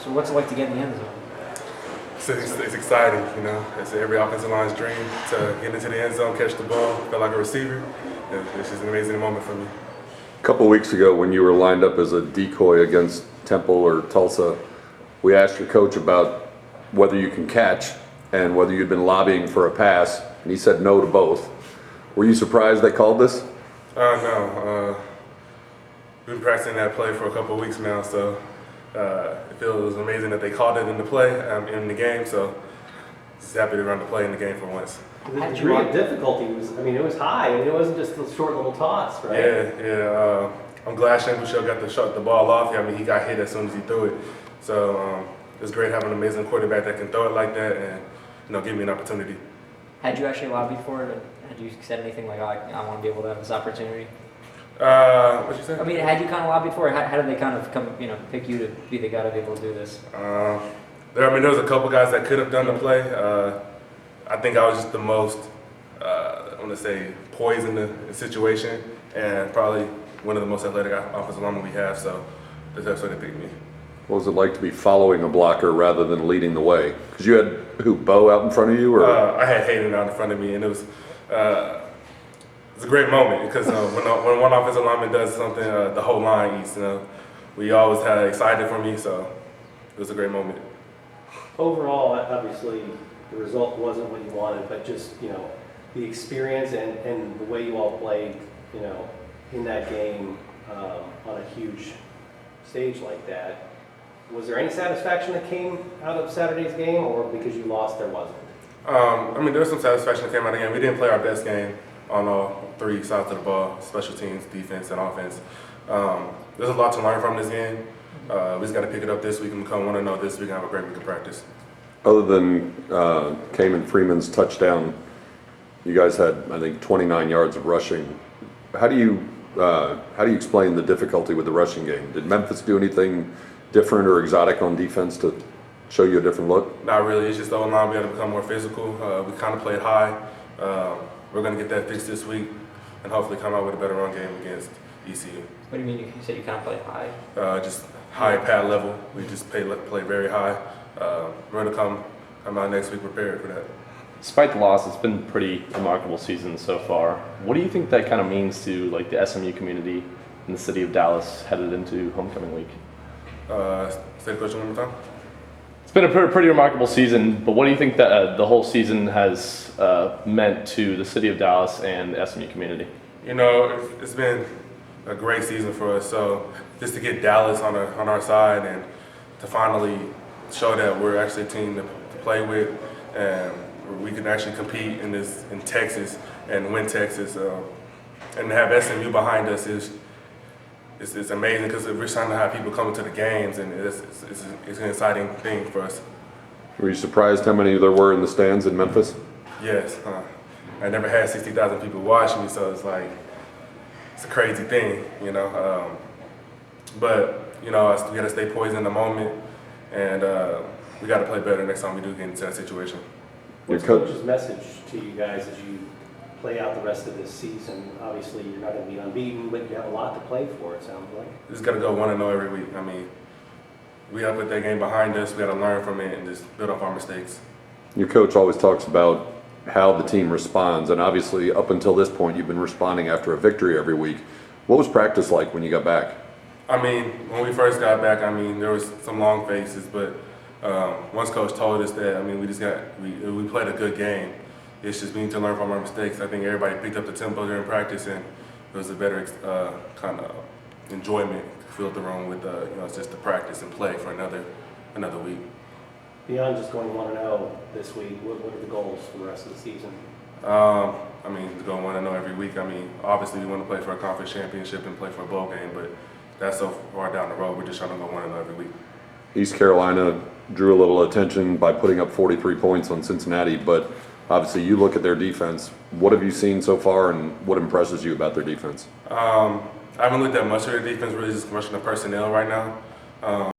So what's it like to get in the end zone? It's exciting, you know. It's every offensive line's dream to get into the end zone, catch the ball, feel like a receiver. It's just an amazing moment for me. A couple weeks ago when you were lined up as a decoy against Temple or Tulsa, we asked your coach about whether you can catch and whether you'd been lobbying for a pass, and he said no to both. Were you surprised they called this? No. We've been practicing that play for a couple of weeks now, so it feels amazing that they called it in the play, in the game, so just happy to run the play in the game for once. The degree of difficulty was, it was high. It wasn't just a short little toss, right? Yeah. I'm glad Shangushel got the ball off. He got hit as soon as he threw it. So it's great having an amazing quarterback that can throw it like that and, give me an opportunity. Had you actually lobbied for it? Had you said anything like, I want to be able to have this opportunity? What'd you say? Had you kind of lobbied for it? How did they kind of come, pick you to be the guy to be able to do this? There was a couple guys that could have done the play. I think I was just the most, poised in the situation, and probably one of the most athletic offensive linemen we have, so that's why they picked me. What was it like to be following a blocker rather than leading the way? Because you had, Bo out in front of you? Or? I had Hayden out in front of me, and it was a great moment because when one offensive lineman does something, the whole line eats. We always had excited for me, so it was a great moment. Overall, obviously, the result wasn't what you wanted, but just, the experience and the way you all played, in that game on a huge stage like that. Was there any satisfaction that came out of Saturday's game, or because you lost, there wasn't? There was some satisfaction that came out of the game. We didn't play our best game on all three sides of the ball, special teams, defense, and offense. There's a lot to learn from this game. We just got to pick it up this week and become 1-0 this week and have a great week of practice. Other than Kamen Freeman's touchdown, you guys had, I think, 29 yards of rushing. How do you explain the difficulty with the rushing game? Did Memphis do anything different or exotic on defense to show you a different look? Not really. It's just the O-line. We had to become more physical. We kind of played high. We're going to get that fixed this week and hopefully come out with a better run game against ECU. What do you mean? You said you kind of played high? Just high pad level. We just play very high. We're going to come out next week prepared for that. Despite the loss, it's been a pretty remarkable season so far. What do you think that kind of means to the SMU community in the city of Dallas headed into homecoming week? Say the question one more time. It's been a pretty remarkable season, but what do you think that the whole season has meant to the city of Dallas and the SMU community? It's been a great season for us. So just to get Dallas on our side and to finally show that we're actually a team to play with and we can actually compete in Texas and win Texas, and to have SMU behind us is amazing because we're trying to have people coming to the games, and it's an exciting thing for us. Were you surprised how many there were in the stands in Memphis? Yes, I never had 60,000 people watch me, so it's a crazy thing, But we got to stay poised in the moment, and we got to play better next time we do get into that situation. What's Coach's message to you guys as you play out the rest of this season? Obviously, you're not going to be unbeaten, but you have a lot to play for, it sounds like. We just got to go 1-0 every week. We got to put that game behind us. We got to learn from it and just build off our mistakes. Your coach always talks about how the team responds, and obviously up until this point you've been responding after a victory every week. What was practice like when you got back? When we first got back, there was some long faces, but once Coach told us that, we played a good game. It's just we need to learn from our mistakes. I think everybody picked up the tempo during practice, and it was a better kind of enjoyment filled the room with just the practice and play for another week. Beyond just going 1-0 this week, what are the goals for the rest of the season? To go 1-0 every week. Obviously we want to play for a conference championship and play for a bowl game, but that's so far down the road. We're just trying to go 1-0 every week. East Carolina drew a little attention by putting up 43 points on Cincinnati, but obviously you look at their defense. What have you seen so far, and what impresses you about their defense? I haven't looked at much of their defense, really just much of the personnel right now.